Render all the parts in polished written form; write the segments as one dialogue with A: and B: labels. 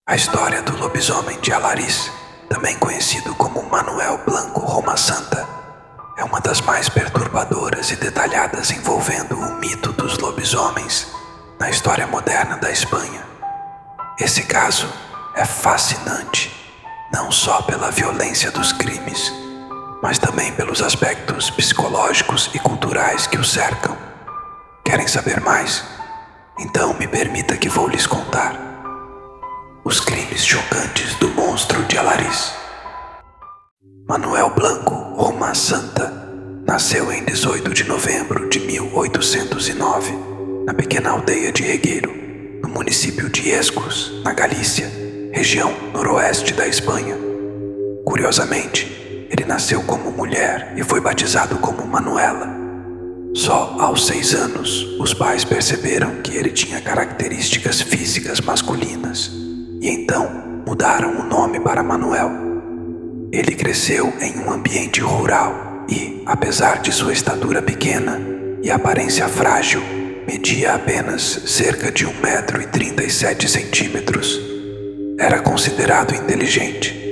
A: A história do lobisomem de Alariz, também conhecido como Manuel Blanco Roma Santa, é uma das mais perturbadoras e detalhadas envolvendo o mito dos lobisomens na história moderna da Espanha. Esse caso é fascinante, não só pela violência dos crimes, mas também pelos aspectos psicológicos e culturais que o cercam. Querem saber mais? Então me permita que vou lhes contar. Os crimes chocantes do monstro de Alariz. Manuel Blanco Roma Santa nasceu em 18 de novembro de 1809, na pequena aldeia de Regueiro, no município de Escos, na Galícia, região noroeste da Espanha. Curiosamente, ele nasceu como mulher e foi batizado como Manuela. Só aos 6 anos, os pais perceberam que ele tinha características físicas masculinas e então mudaram o nome para Manuel. Ele cresceu em um ambiente rural e, apesar de sua estatura pequena e aparência frágil, media apenas cerca de 1,37 m. Era considerado inteligente.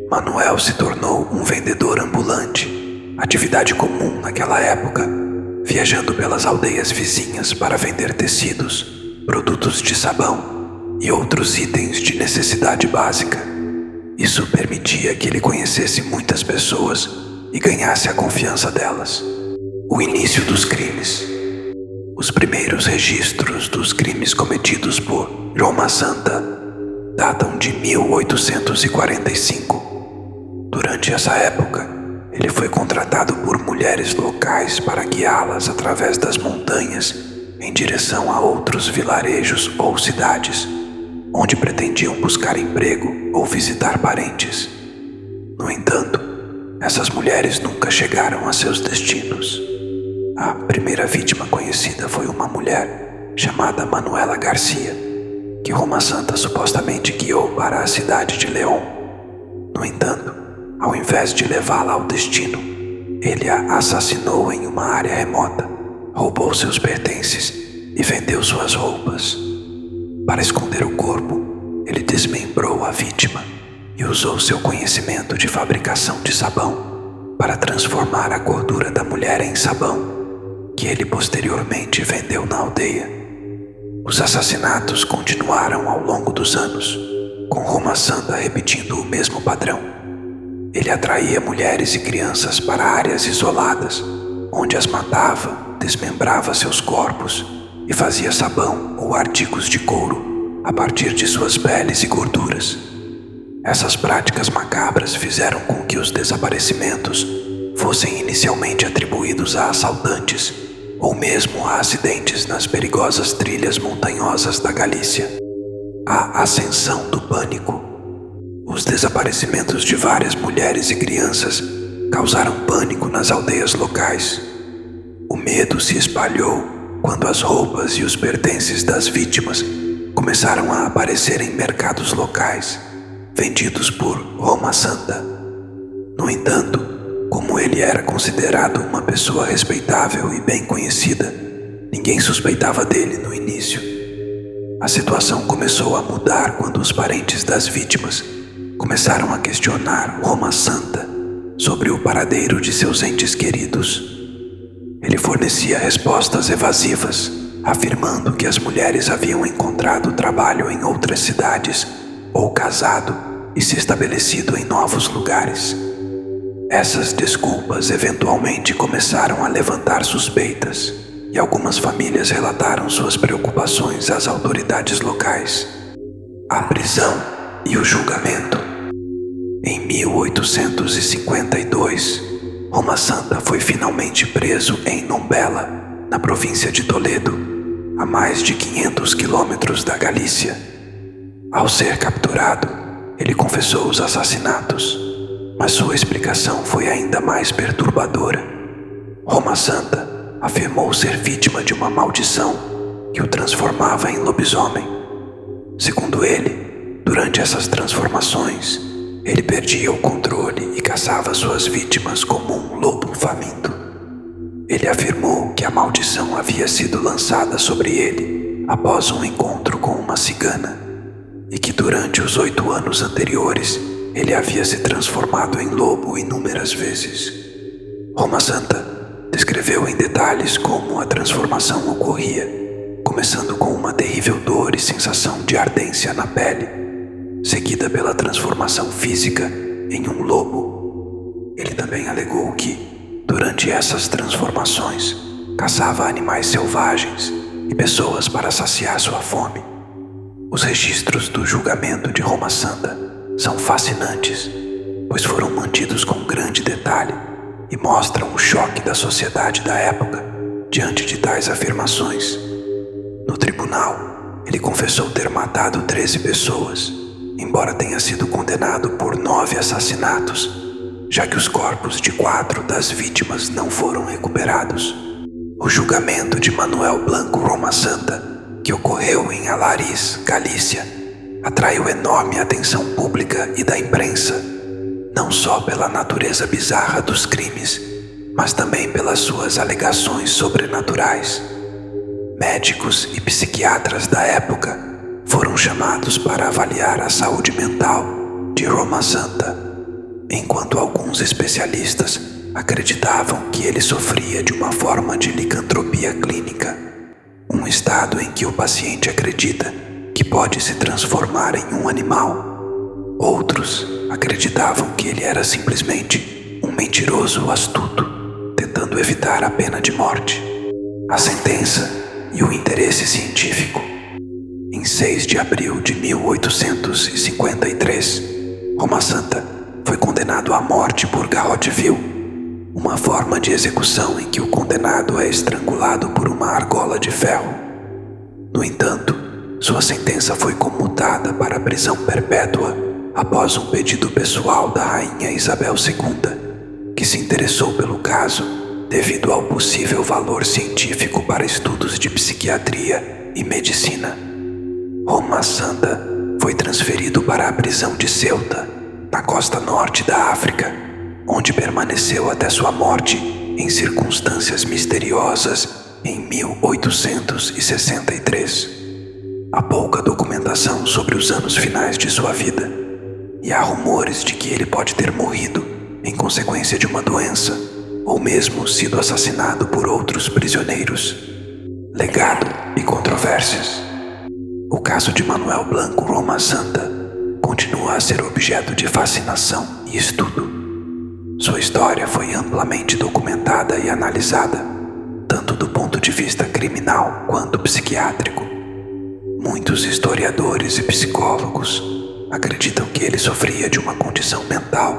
A: Manuel se tornou um vendedor ambulante, atividade comum naquela época, viajando pelas aldeias vizinhas para vender tecidos, produtos de sabão e outros itens de necessidade básica. Isso permitia que ele conhecesse muitas pessoas e ganhasse a confiança delas. O início dos crimes. Os primeiros registros dos crimes cometidos por Roma Santa datam de 1845. Durante essa época, ele foi contratado por mulheres locais para guiá-las através das montanhas em direção a outros vilarejos ou cidades, onde pretendiam buscar emprego ou visitar parentes. No entanto, essas mulheres nunca chegaram a seus destinos. A primeira vítima conhecida foi uma mulher chamada Manuela Garcia, que Roma Santa supostamente guiou para a cidade de León. No entanto, ao invés de levá-la ao destino, ele a assassinou em uma área remota, roubou seus pertences e vendeu suas roupas. Para esconder o corpo, ele desmembrou a vítima e usou seu conhecimento de fabricação de sabão para transformar a gordura da mulher em sabão, que ele posteriormente vendeu na aldeia. Os assassinatos continuaram ao longo dos anos, com Roma Santa repetindo o mesmo padrão. Ele atraía mulheres e crianças para áreas isoladas, onde as matava, desmembrava seus corpos e fazia sabão ou artigos de couro a partir de suas peles e gorduras. Essas práticas macabras fizeram com que os desaparecimentos fossem inicialmente atribuídos a assaltantes ou mesmo a acidentes nas perigosas trilhas montanhosas da Galícia. A ascensão do pânico. Os desaparecimentos de várias mulheres e crianças causaram pânico nas aldeias locais. O medo se espalhou quando as roupas e os pertences das vítimas começaram a aparecer em mercados locais, vendidos por Roma Santa. No entanto, como ele era considerado uma pessoa respeitável e bem conhecida, ninguém suspeitava dele no início. A situação começou a mudar quando os parentes das vítimas começaram a questionar Roma Santa sobre o paradeiro de seus entes queridos. Ele fornecia respostas evasivas, afirmando que as mulheres haviam encontrado trabalho em outras cidades ou casado e se estabelecido em novos lugares. Essas desculpas eventualmente começaram a levantar suspeitas e algumas famílias relataram suas preocupações às autoridades locais. A prisão e o julgamento. Em 1852, Roma Santa foi finalmente preso em Nombela, na província de Toledo, a mais de 500 quilômetros da Galícia. Ao ser capturado, ele confessou os assassinatos, mas sua explicação foi ainda mais perturbadora. Roma Santa afirmou ser vítima de uma maldição que o transformava em lobisomem. Segundo ele, durante essas transformações, ele perdia o controle e caçava suas vítimas como um lobo faminto. Ele afirmou que a maldição havia sido lançada sobre ele após um encontro com uma cigana e que durante os 8 anos anteriores ele havia se transformado em lobo inúmeras vezes. Roma Santa descreveu em detalhes como a transformação ocorria, começando com uma terrível dor e sensação de ardência na pele, seguida pela transformação física em um lobo. Ele também alegou que, durante essas transformações, caçava animais selvagens e pessoas para saciar sua fome. Os registros do julgamento de Roma Santa são fascinantes, pois foram mantidos com grande detalhe e mostram o choque da sociedade da época diante de tais afirmações. No tribunal, ele confessou ter matado 13 pessoas, embora tenha sido condenado por 9 assassinatos, já que os corpos de 4 das vítimas não foram recuperados. O julgamento de Manuel Blanco Roma Santa, que ocorreu em Alariz, Galícia, atraiu enorme atenção pública e da imprensa, não só pela natureza bizarra dos crimes, mas também pelas suas alegações sobrenaturais. Médicos e psiquiatras da época foram chamados para avaliar a saúde mental de Roma Santa, enquanto alguns especialistas acreditavam que ele sofria de uma forma de licantropia clínica, um estado em que o paciente acredita que pode se transformar em um animal. Outros acreditavam que ele era simplesmente um mentiroso astuto, tentando evitar a pena de morte. A sentença e o interesse científico. Em 6 de abril de 1853, Roma Santa foi condenado à morte por garrote vil, uma forma de execução em que o condenado é estrangulado por uma argola de ferro. No entanto, sua sentença foi comutada para a prisão perpétua após um pedido pessoal da rainha Isabel II, que se interessou pelo caso devido ao possível valor científico para estudos de psiquiatria e medicina. Roma Santa foi transferido para a prisão de Ceuta, na costa norte da África, onde permaneceu até sua morte em circunstâncias misteriosas em 1863. Há pouca documentação sobre os anos finais de sua vida, e há rumores de que ele pode ter morrido em consequência de uma doença, ou mesmo sido assassinado por outros prisioneiros. Legado e controvérsias. O caso de Manuel Blanco Roma Santa continua a ser objeto de fascinação e estudo. Sua história foi amplamente documentada e analisada, tanto do ponto de vista criminal quanto psiquiátrico. Muitos historiadores e psicólogos acreditam que ele sofria de uma condição mental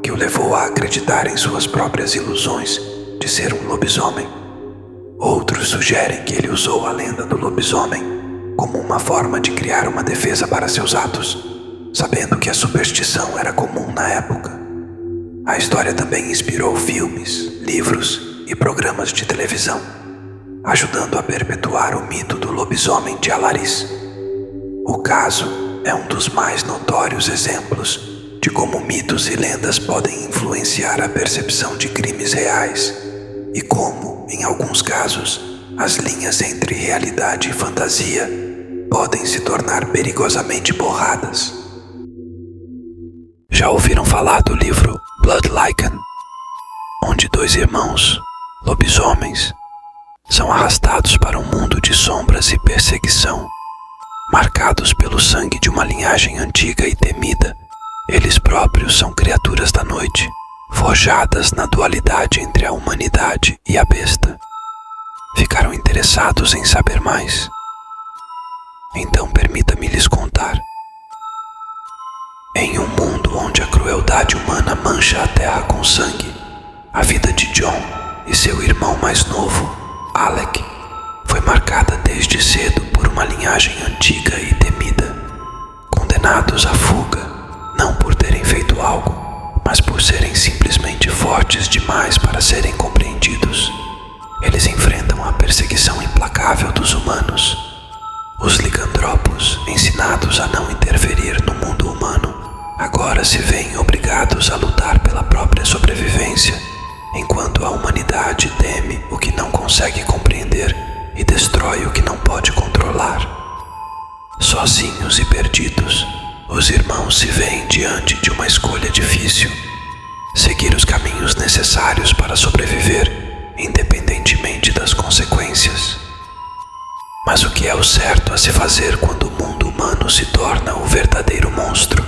A: que o levou a acreditar em suas próprias ilusões de ser um lobisomem. Outros sugerem que ele usou a lenda do lobisomem como uma forma de criar uma defesa para seus atos, sabendo que a superstição era comum na época. A história também inspirou filmes, livros e programas de televisão, ajudando a perpetuar o mito do lobisomem de Alariz. O caso é um dos mais notórios exemplos de como mitos e lendas podem influenciar a percepção de crimes reais e como, em alguns casos, as linhas entre realidade e fantasia podem se tornar perigosamente borradas. Já ouviram falar do livro Blood Lycan, onde 2 irmãos, lobisomens, são arrastados para um mundo de sombras e perseguição, marcados pelo sangue de uma linhagem antiga e temida? Eles próprios são criaturas da noite, forjadas na dualidade entre a humanidade e a besta. Ficaram interessados em saber mais? Então permita-me lhes contar. Em um mundo onde a crueldade humana mancha a terra com sangue, a vida de John e seu irmão mais novo, Alec, foi marcada desde cedo por uma linhagem antiga e temida, condenados à fuga, não por terem feito algo, mas por serem simplesmente fortes demais para serem compreendidos. Eles enfrentam a perseguição implacável dos humanos. Os licantropos, ensinados a não interferir no mundo humano, agora se veem obrigados a lutar pela própria sobrevivência, enquanto a humanidade teme o que não consegue compreender e destrói o que não pode controlar. Sozinhos e perdidos, os irmãos se veem diante de uma escolha difícil: seguir os caminhos necessários para sobreviver, independentemente das consequências. Mas o que é o certo a se fazer quando o mundo humano se torna o verdadeiro monstro?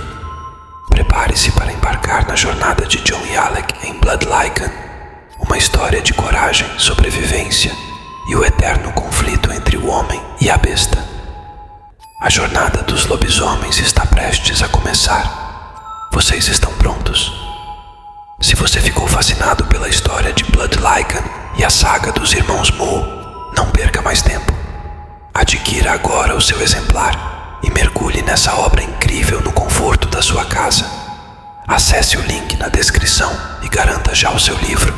A: Prepare-se para embarcar na jornada de John e Alec em Blood Lycan, uma história de coragem, sobrevivência e o eterno conflito entre o homem e a besta. A jornada dos lobisomens está prestes a começar. Vocês estão prontos? Se você ficou fascinado pela história de Blood Lycan e a saga dos irmãos Moe, não perca mais tempo. Adquira agora o seu exemplar e mergulhe nessa obra incrível no conforto da sua casa. Acesse o link na descrição e garanta já o seu livro,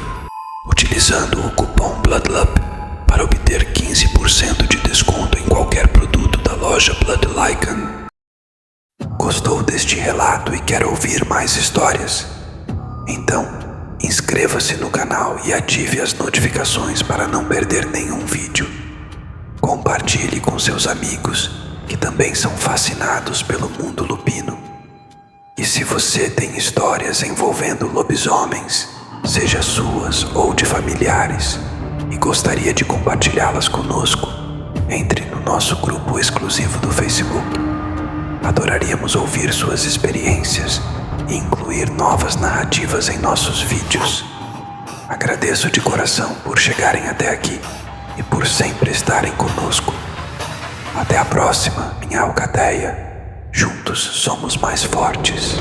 A: utilizando o cupom BLOODLUP para obter 15% de desconto em qualquer produto da loja Blood Lycan. Gostou deste relato e quer ouvir mais histórias? Então, inscreva-se no canal e ative as notificações para não perder nenhum vídeo. Compartilhe com seus amigos que também são fascinados pelo mundo lupino. E se você tem histórias envolvendo lobisomens, seja suas ou de familiares, e gostaria de compartilhá-las conosco, entre no nosso grupo exclusivo do Facebook. Adoraríamos ouvir suas experiências e incluir novas narrativas em nossos vídeos. Agradeço de coração por chegarem até aqui e por sempre estarem conosco. Até a próxima, minha alcateia. Juntos somos mais fortes.